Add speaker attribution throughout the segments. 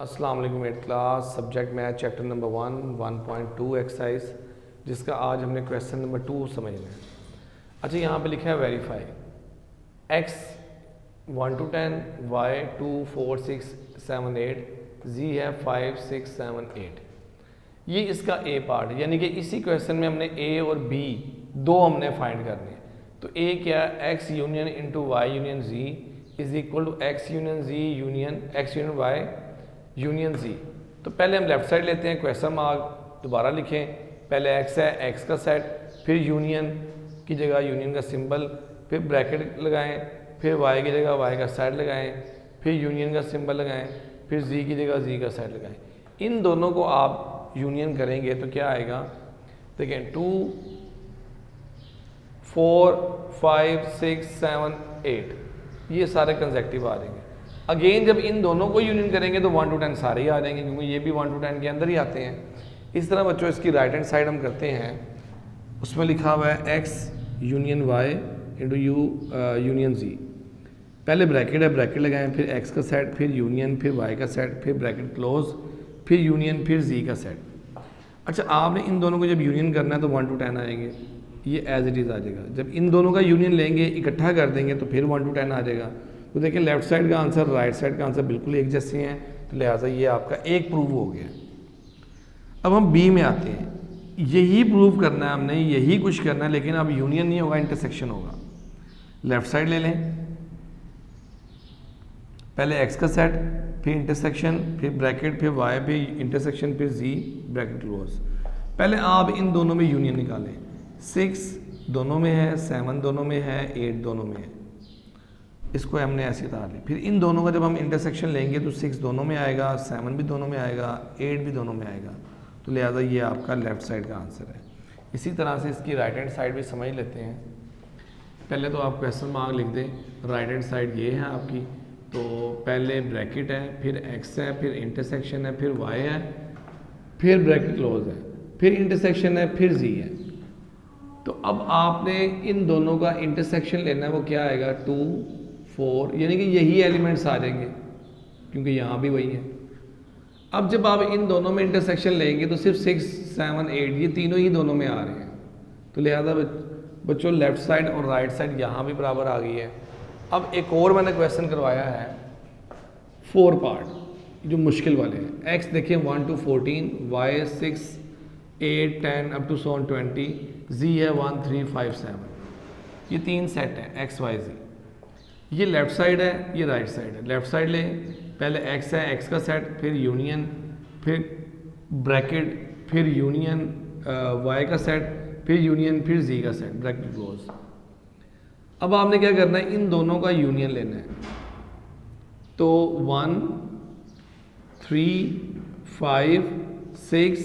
Speaker 1: अस्सलाम वालेकुम eight class subject math chapter number 1.2 exercise जिसका आज हमने क्वेश्चन नंबर 2 समझना है। अच्छा, यहाँ पे लिखा है verify x 1 to 10, y 2 4 6 7 8, z है 5 6 7 8। ये इसका a पार्ट, यानी कि इसी क्वेश्चन में हमने a और b दो हमने फाइंड करने हैं। तो a क्या है, x union into y union z is equal to x union z union x union y union z। तो पहले हम लेफ्ट साइड लेते हैं, क्वेश्चन मार्क दोबारा लिखें। पहले x है, x का सेट, फिर यूनियन की जगह यूनियन का सिंबल, फिर ब्रैकेट लगाएं, फिर y की जगह y का सेट लगाएं, फिर यूनियन का सिंबल लगाएं, फिर z की जगह z का सेट लगाएं। इन दोनों को आप यूनियन करेंगे तो क्या आएगा, देखें 2 4 5 6 7 8, ये सारे कंसेक्टिव आ जाएंगे। अगेन जब इन दोनों को यूनियन करेंगे तो 1 to 10 सारे ही आ जाएंगे, क्योंकि ये भी 1 to 10 के अंदर ही आते हैं। इस तरह बच्चों इसकी राइट हैंड साइड हम करते हैं, उसमें लिखा हुआ है x union y into you union z। पहले ब्रैकेट है, ब्रैकेट लगाएं, फिर x का सेट, फिर यूनियन, फिर y का सेट, फिर ब्रैकेट क्लोज, फिर यूनियन, फिर z का सेट। अच्छा, आपने इन दोनों को जब यूनियन करना है तो 1 to 10 आएंगे, ये एज इट इज़ आ जाएगा। जब इन दोनों का यूनियन लेंगे, इकट्ठा कर देंगे तो फिर 1 to 10 आ जाएगा। तो देखिए लेफ्ट साइड का आंसर राइट साइड का आंसर बिल्कुल एक जैसे हैं, तो लिहाजा ये आपका एक प्रूव हो गया। अब हम बी में आते हैं, यही प्रूव करना है हमने, यही कुछ करना है, लेकिन अब यूनियन नहीं होगा, इंटरसेक्शन होगा। लेफ्ट साइड ले लें, पहले एक्स का सेट, फिर इंटरसेक्शन, फिर ब्रैकेट, फिर वाई, फिर इंटरसेक्शन, फिर जी, ब्रैकेट क्लोज। पहले आप इन दोनों में यूनियन निकालें। 6 दोनों में है, 7 दोनों में है, 8 दोनों में है, इसको हमने ऐसे उतार ली। फिर इन दोनों का जब हम इंटरसेक्शन लेंगे तो 6 दोनों में आएगा, 7 भी दोनों में आएगा, 8 भी दोनों में आएगा। तो लिहाजा ये आपका लेफ्ट साइड का आंसर है। इसी तरह से इसकी राइट हैंड साइड भी समझ लेते हैं। पहले तो आप क्वेश्चन मार्क लिख दें, राइट हैंड साइड ये है आपकी। तो पहले ब्रैकेट है, फिर x है, फिर इंटरसेक्शन है, फिर y है, फिर ब्रैकेट क्लोज है, फिर इंटरसेक्शन है, फिर z है। तो अब आपने इन दोनों का इंटरसेक्शन लेना है, वो क्या आएगा 2 4, यानी कि यही एलिमेंट्स आ जाएंगे, क्योंकि यहाँ भी वही है। अब जब आप इन दोनों में इंटरसेक्शन लेंगे तो सिर्फ 6 7 8 ये तीनों ही दोनों में आ रहे हैं। तो लिहाजा बच्चों लेफ्ट साइड और राइट साइड यहाँ भी बराबर आ गई है। अब एक और मैंने क्वेश्चन करवाया है 4 पार्ट, जो मुश्किल वाले हैं। x देखिए 1 to 14, y 6 8 10 up to 20, z है 1 3 5 7। ये 3 सेट है x y z। ये लेफ्ट साइड है, ये राइट साइड है। लेफ्ट साइड लें, पहले x है, x का सेट, फिर यूनियन, फिर ब्रैकेट, फिर यूनियन y का सेट, फिर यूनियन, फिर z का सेट, ब्रैकेट क्लोज। अब आपने क्या करना है, इन दोनों का यूनियन लेना है। तो 1 3 5 6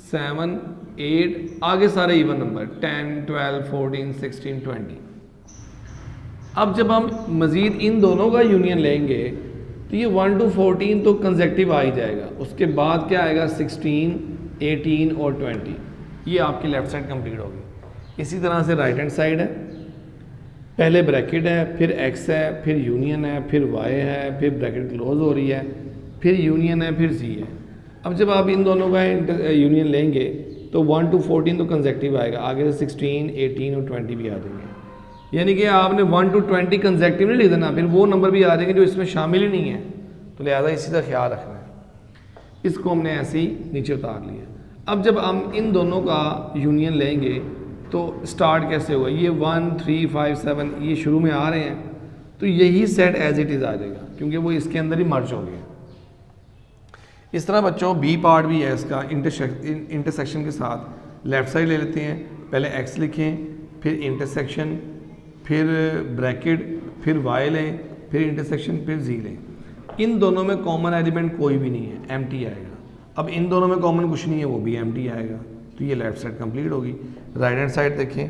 Speaker 1: 7 8, आगे सारे इवन नंबर 10 12 14 16 20। अब जब हम मज़ीद इन दोनों का यूनियन लेंगे तो ये 1 to 14 तो कंसेक्टिव आ ही जाएगा। उसके बाद क्या आएगा 16 18 और 20, ये आपकी लेफ्ट साइड कंप्लीट होगी। इसी तरह से राइट हैंड साइड है, पहले ब्रैकेट है, फिर x है, फिर यूनियन है, फिर y है, फिर ब्रैकेट क्लोज हो रही है, फिर यूनियन है, फिर z है। अब जब आप इन दोनों का यूनियन लेंगे तो 1 to 14 तो कंसेक्टिव आएगा, आगे से 16 18 और 20 भी आ जाएंगे। यानी कि आपने 1 to 20 कंसेक्टिव नहीं लिख देना, फिर वो नंबर भी आ जाएंगे जो इसमें शामिल ही नहीं है। तो लिहाजा इसी का ख्याल रखना है। इसको हमने ऐसे ही नीचे उतार लिया। अब जब हम इन दोनों का यूनियन लेंगे तो स्टार्ट कैसे होगा, ये 1 3 5 7 ये शुरू में आ रहे हैं, तो यही सेट एज इट इज़ आ जाएगा, क्योंकि वो इसके अंदर ही मर्ज हो गया। इस तरह बच्चों बी पार्ट भी है इसका, इंटरसेक्शन के साथ। लेफ्ट साइड ले लेते हैं, पहले x लिखें, फिर इंटरसेक्शन, फिर ब्रैकेट, फिर y लें, फिर इंटरसेक्शन, फिर z लें। इन दोनों में कॉमन एलिमेंट कोई भी नहीं है, एम्प्टी आएगा। अब इन दोनों में कॉमन कुछ नहीं है, वो भी एम्प्टी आएगा। तो ये लेफ्ट साइड कंप्लीट होगी। राइट हैंड साइड देखें,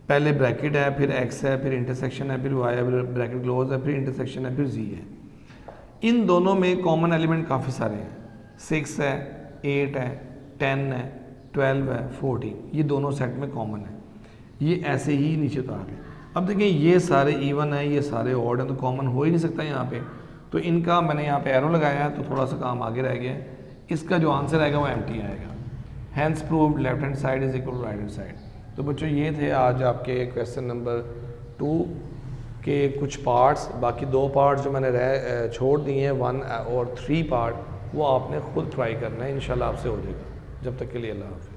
Speaker 1: पहले ब्रैकेट है, फिर x है, फिर इंटरसेक्शन है, फिर y है, फिर ब्रैकेट क्लोज है, फिर इंटरसेक्शन है, फिर z है। इन दोनों में कॉमन एलिमेंट काफ़ी सारे हैं, 6 है, 8 है, 10 है, 12 है, 14, ये दोनों सेट में कॉमन है। ये ऐसे ही नीचे उतार लें। अब देखिए ये सारे इवन है, ये सारे ऑड हैं, तो कॉमन हो ही नहीं सकता यहाँ पे। तो इनका मैंने यहाँ पे एरो लगाया है, तो थोड़ा सा काम आगे रह गया है। इसका जो आंसर आएगा वो एम्प्टी आएगा। Hence proved left hand side is equal to right hand side. तो बच्चों ये थे आज आपके क्वेश्चन नंबर 2 के कुछ पार्ट्स। बाकी 2 पार्ट्स जो मैंने छोड़ दिए हैं 1 और 3 पार्ट, वो आपने खुद ट्राई करना है, इंशाल्लाह आपसे हो जाएगा। जब तक के लिए अल्लाह हाफ़िज़।